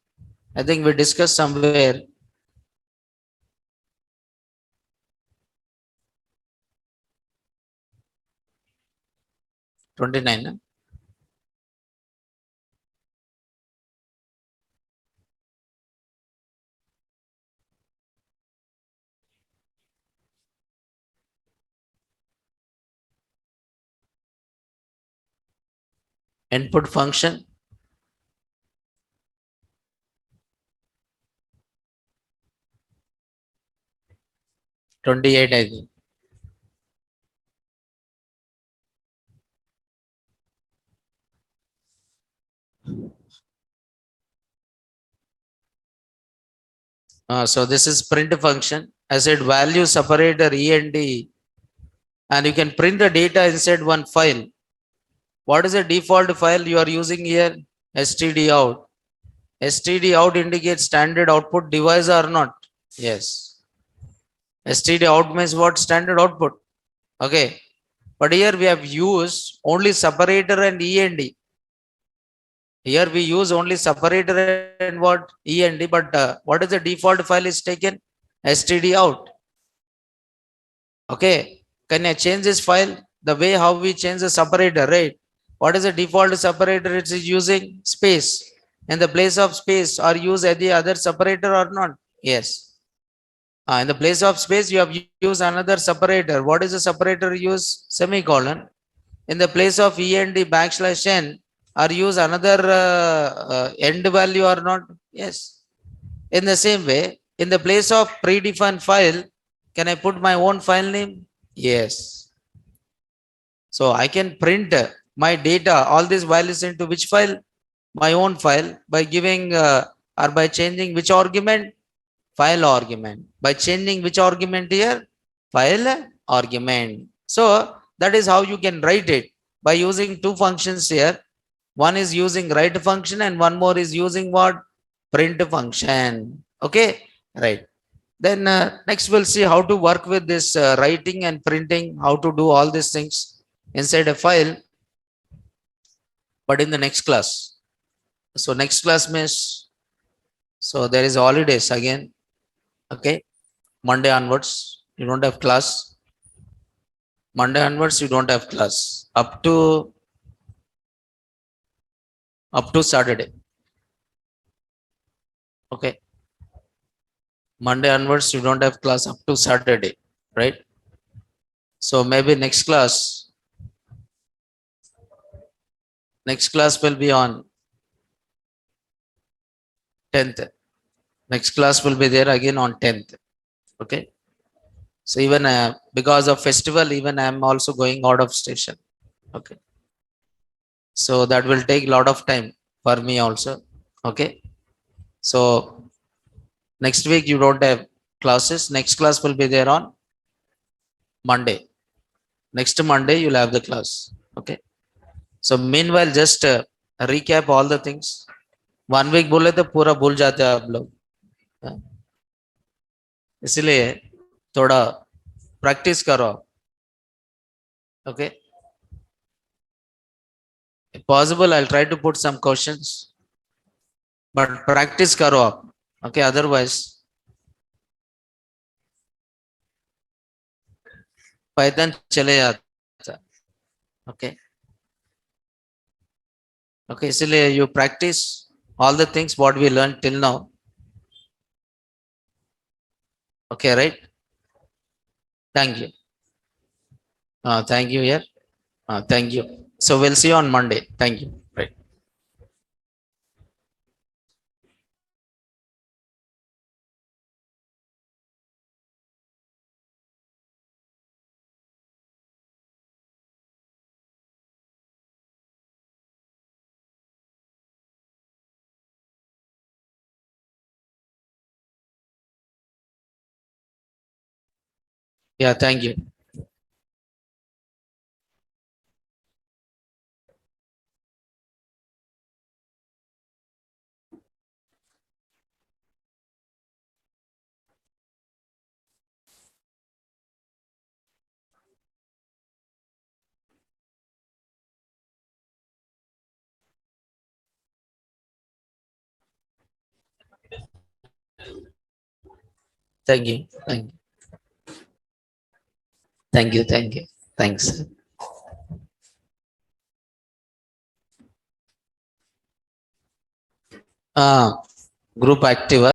I think we discussed somewhere. '29. Input function. 28, I think. So this is print function. I said value separator END, and you can print the data inside one file. What is the default file you are using here? std out. std out indicates standard output device or not? Yes. std out means what? Standard output. Okay. But here we have used only separator and END. Here we use only separator and what? END. But what is the default file is taken? std out. Okay. Can I change this file? The way how we change the separator, right? What is the default separator? It is using space. In the place of space, or use any other separator or not? Yes. In the place of space, you have used another separator. What is the separator use? Semicolon. In the place of END \n, or use another end value or not? Yes. In the same way, in the place of predefined file, can I put my own file name? Yes. So I can print my data, all this values into which file? My own file by giving or by changing which argument? File argument. By changing which argument here? File argument. So that is how you can write it by using two functions here. One is using write function and one more is using what? Print function. Okay, right. Then next we'll see how to work with this writing and printing, how to do all these things inside a file, but in the next class. So next class means, so there is holidays again. Okay, Monday onwards you don't have class. Monday onwards you don't have class up to Saturday. Okay, Monday onwards you don't have class up to Saturday, right? So maybe next class will be on 10th. Next class will be there again on 10th. Okay. So even because of festival, even I am also going out of station. Okay. So that will take a lot of time for me also. Okay. So next week you don't have classes. Next class will be there on Monday. Next Monday you'll have the class. Okay. So meanwhile, just recap all the things. 1 week बोले तो पूरा भूल जाते हैं आप लोग, इसलिए थोड़ा प्रैक्टिस करो. Okay, if possible I'll try to put some questions, but practice karo aap. Okay, otherwise Python chale jata. Okay, okay, इसलिए you practice all the things what we learned till now. Okay, right? Thank you. Thank you here. Thank you. So we'll see you on Monday. Thank you. Right. Yeah, thank you. Thank you. Thank you. Thank you. Thank you. Thanks. Group active.